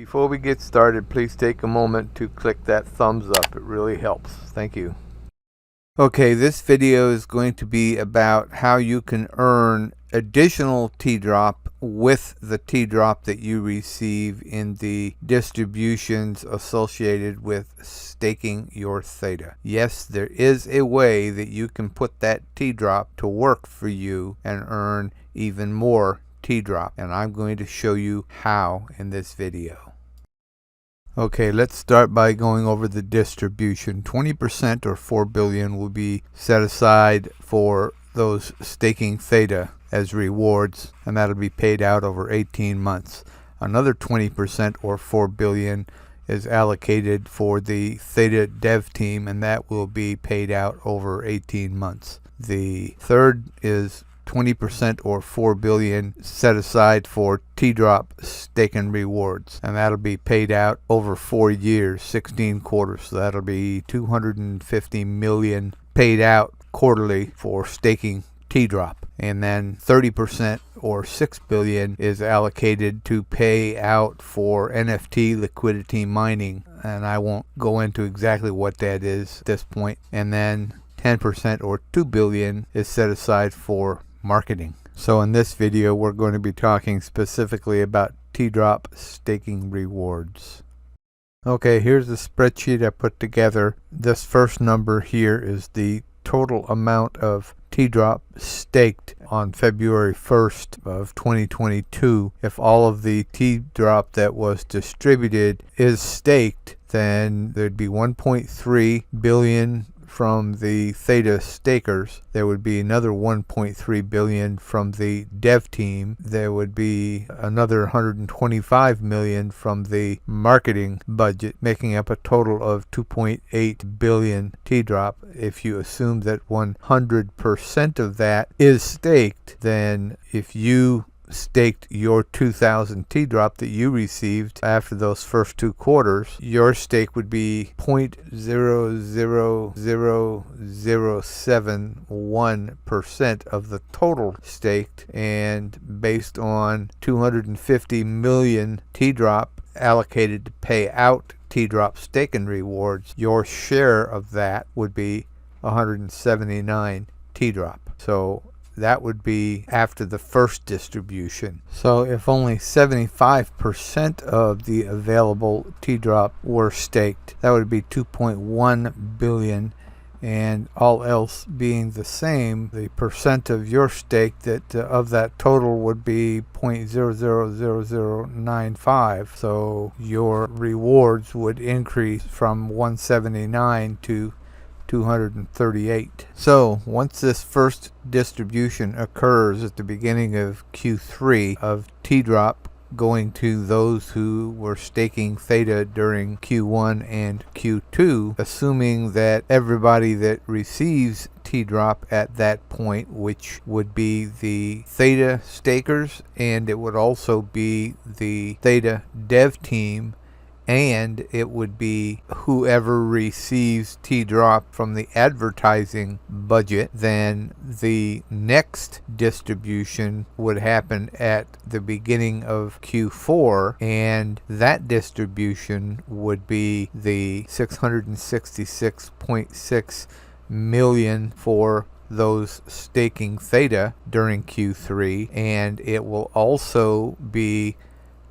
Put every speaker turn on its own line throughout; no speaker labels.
Before we get started, please take a moment to click that thumbs up. It really helps. Thank you. Okay, this video is going to be about how you can earn additional TDROP with the TDROP that you receive in the distributions associated with staking your theta. Yes, there is a way that you can put that TDROP to work for you and earn even more TDROP, and I'm going to show you how in this video. Okay, let's start by going over the distribution. 20% or 4 billion will be set aside for those staking theta as rewards, and that'll be paid out over 18 months. Another 20% or 4 billion is allocated for the theta dev team, and that will be paid out over 18 months. The third is 20% or 4 billion set aside for TDROP stake and rewards, and that'll be paid out over 4 years, 16 quarters. So that'll be 250 million paid out quarterly for staking TDROP. And then 30% or 6 billion is allocated to pay out for NFT liquidity mining, and I won't go into exactly what that is at this point. And then 10% or 2 billion is set aside for marketing. So in this video we're going to be talking specifically about TDROP staking rewards. Okay, here's the spreadsheet I put together. This first number here is the total amount of TDROP staked on February 1st of 2022. If all of the TDROP that was distributed is staked, then there'd be 1.3 billion from the theta stakers. There would be another 1.3 billion from the dev team. There would be another 125 million from the marketing budget, making up a total of 2.8 billion TDROP. If you assume that 100% of that is staked, then if you staked your 2,000 TDROP that you received after those first 2 quarters, your stake would be 0.000071% of the total staked, and based on 250 million TDROP allocated to pay out TDROP stake and rewards, your share of that would be 179 TDROP. So that would be after the first distribution. So if only 75% of the available TDROP were staked, that would be 2.1 billion, and all else being the same, the percent of your stake that of that total would be 0.000095. So your rewards would increase from 179 to 238. So once this first distribution occurs at the beginning of Q3 of TDROP going to those who were staking theta during Q1 and Q2, assuming that everybody that receives TDROP at that point, which would be the theta stakers, and it would also be the theta dev team, and it would be whoever receives TDROP from the advertising budget, then the next distribution would happen at the beginning of Q4, and that distribution would be the 666.6 million for those staking theta during Q3, and it will also be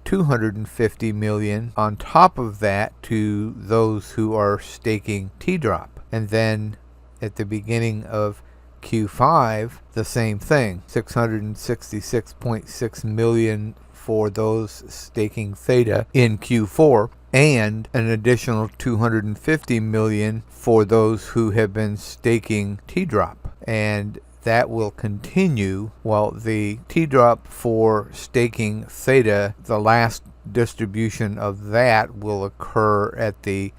250 million on top of that to those who are staking TDROP. And then at the beginning of Q5, the same thing, 666.6 million for those staking theta in Q4, and an additional 250 million for those who have been staking TDROP. And that will continue while the TDROP for staking theta, the last distribution of that will occur at the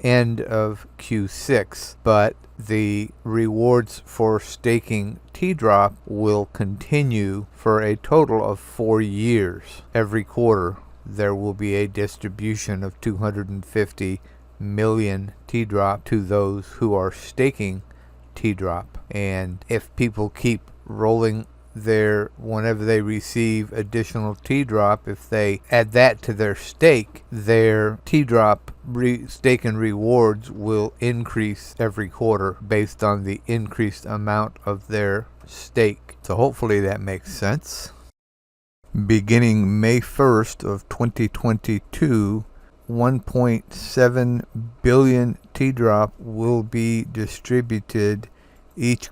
end of Q6, but the rewards for staking TDROP will continue for a total of 4 years. Every quarter there will be a distribution of 250 million TDROP to those who are staking TDROP. And if people keep rolling whenever they receive additional TDROP, if they add that to their stake, their TDROP stake and rewards will increase every quarter based on the increased amount of their stake. So hopefully that makes sense. Beginning May 1st of 2022, 1.7 billion TDROP will be distributed each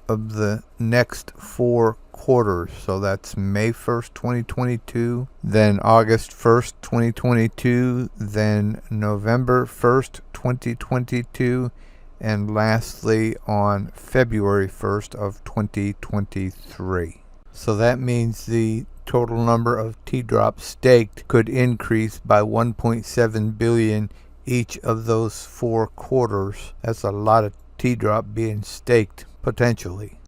of the next 4 quarters. So that's May 1st, 2022, then August 1st, 2022, then November 1st, 2022, and lastly on February 1st of 2023. So that means the total number of TDROP staked could increase by 1.7 billion each of those 4 quarters. That's a lot of TDROP being staked potentially.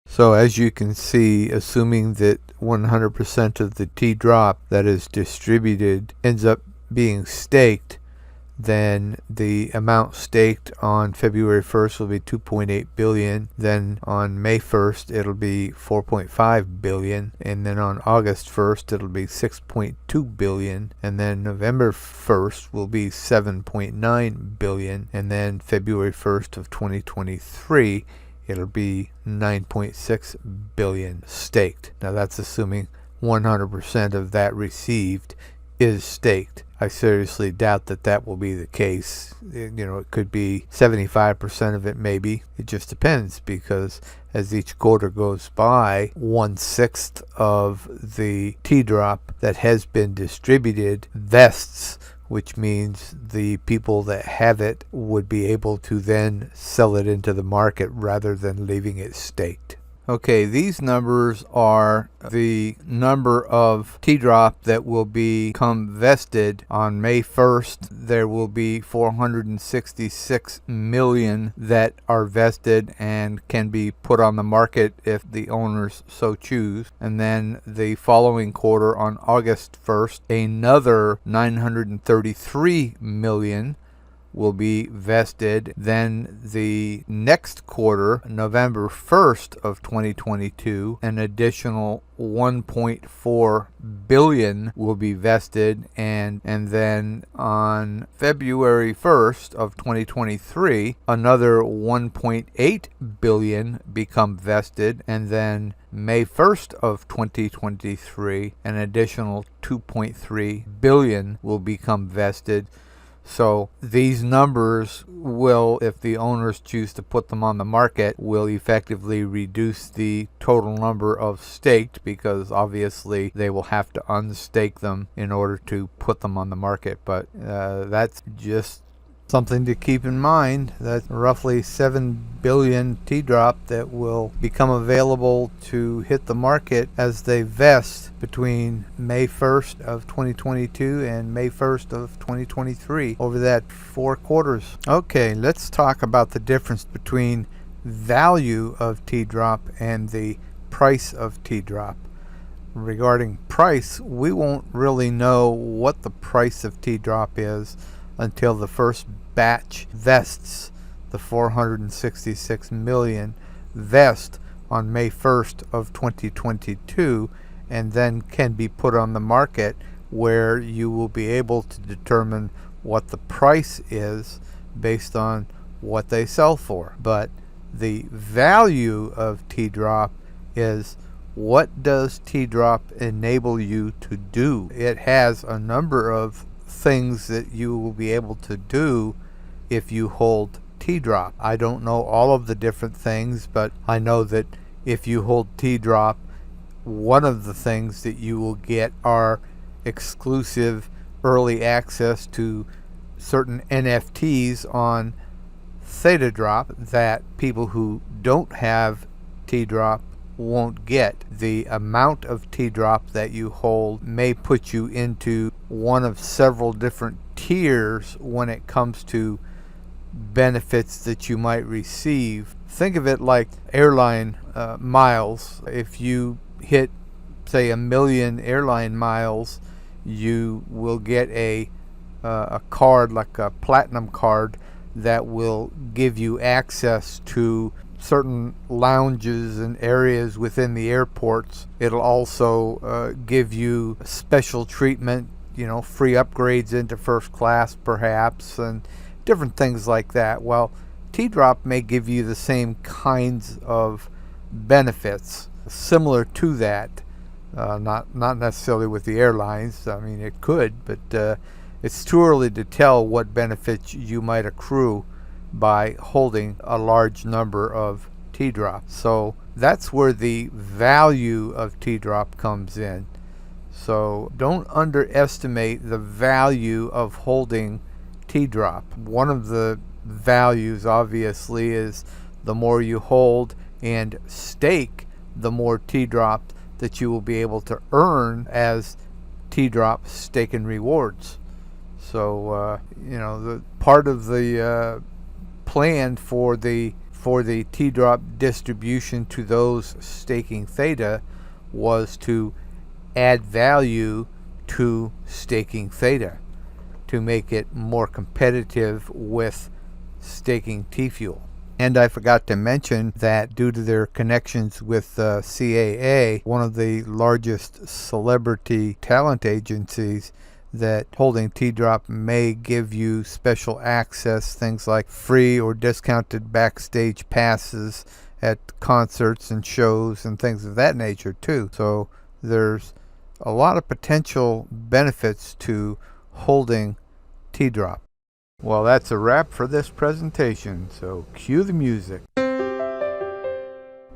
So as you can see, assuming that 100% of the TDROP that is distributed ends up being staked, then the amount staked on February 1st will be 2.8 billion. Then on May 1st, it'll be 4.5 billion. And then on August 1st, it'll be 6.2 billion. And then November 1st will be 7.9 billion. And then February 1st of 2023, it'll be 9.6 billion staked. Now that's assuming 100% of that received is staked. I seriously doubt that that will be the case. It could be 75% of it maybe. It just depends, because as each quarter goes by, 1/6 of the TDROP that has been distributed vests, which means the people that have it would be able to then sell it into the market rather than leaving it staked. Okay, these numbers are the number of TDROP that will become vested on May 1st. There will be 466 million that are vested and can be put on the market if the owners so choose. And then the following quarter on August 1st, another 933 million will be vested. Then the next quarter, November 1st of 2022, an additional 1.4 billion will be vested, and then on February 1st of 2023, another 1.8 billion become vested, and then May 1st of 2023, an additional 2.3 billion will become vested. So these numbers will, if the owners choose to put them on the market, will effectively reduce the total number of staked, because obviously they will have to unstake them in order to put them on the market. But that's just something to keep in mind. That's roughly 7 billion TDROP that will become available to hit the market as they vest between May 1st of 2022 and May 1st of 2023 over that 4 quarters. Okay, let's talk about the difference between value of TDROP and the price of TDROP. Regarding price, we won't really know what the price of TDROP is until the first batch vests. The 466 million vest on May 1st of 2022, and then can be put on the market, where you will be able to determine what the price is based on what they sell for. But the value of TDROP is, what does TDROP enable you to do? It has a number of things that you will be able to do if you hold TDROP. I don't know all of the different things, but I know that if you hold TDROP, one of the things that you will get are exclusive early access to certain NFTs on ThetaDrop that people who don't have TDROP won't get. The amount of TDROP that you hold may put you into one of several different tiers when it comes to benefits that you might receive. Think of it like airline miles. If you hit, say, 1 million airline miles, you will get a card, like a platinum card, that will give you access to certain lounges and areas within the airports. It'll also give you special treatment, free upgrades into first class perhaps, and different things like that. Well, TDROP may give you the same kinds of benefits similar to that. Not necessarily with the airlines. I mean, it could, but it's too early to tell what benefits you might accrue by holding a large number of TDROP. So that's where the value of TDROP comes in. So don't underestimate the value of holding TDROP. One of the values, obviously, is the more you hold and stake, the more TDROP that you will be able to earn as TDROP stake and rewards. So the part of the plan for the TDROP distribution to those staking Theta was to add value to staking Theta to make it more competitive with staking T-Fuel. And I forgot to mention that due to their connections with CAA, one of the largest celebrity talent agencies, that holding TDROP may give you special access, things like free or discounted backstage passes at concerts and shows and things of that nature too. So there's a lot of potential benefits to holding TDROP. Well, that's a wrap for this presentation, so cue the music.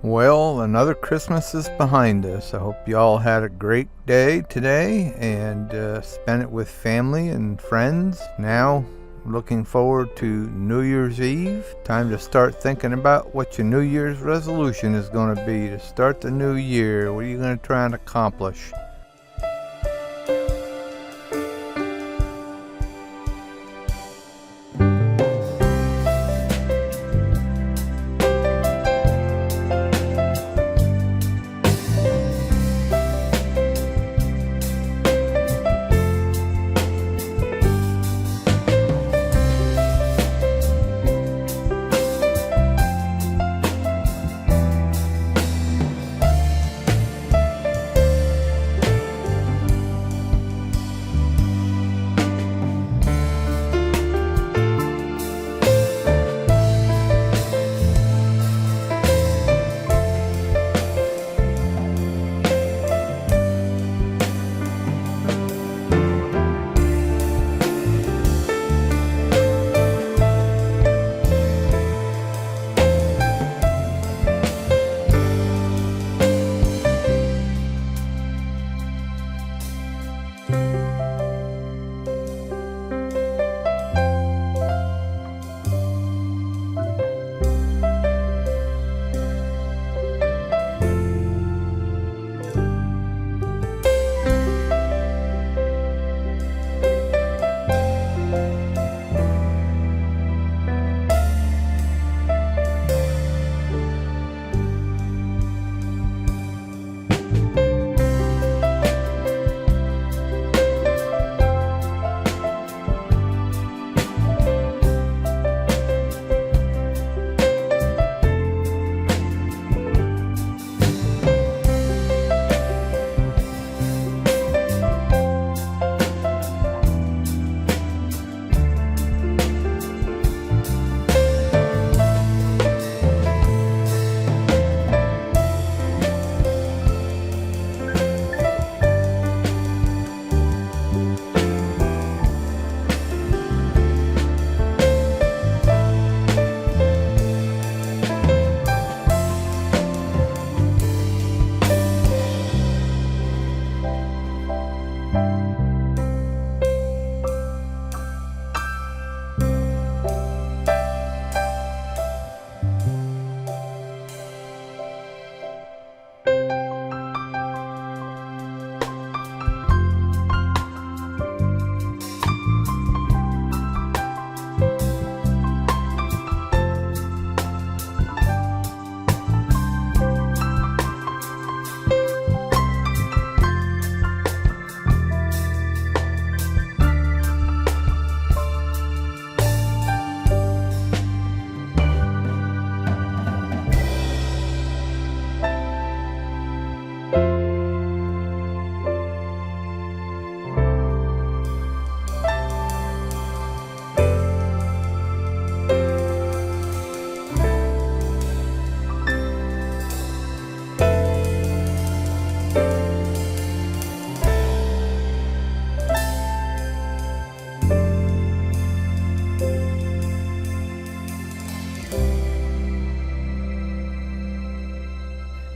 Well, another Christmas is behind us. I hope you all had a great day today and spent it with family and friends. Now, looking forward to New Year's Eve. Time to start thinking about what your New Year's resolution is going to be to start the new year. What are you going to try and accomplish?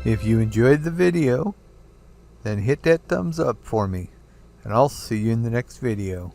If you enjoyed the video, then hit that thumbs up for me, and I'll see you in the next video.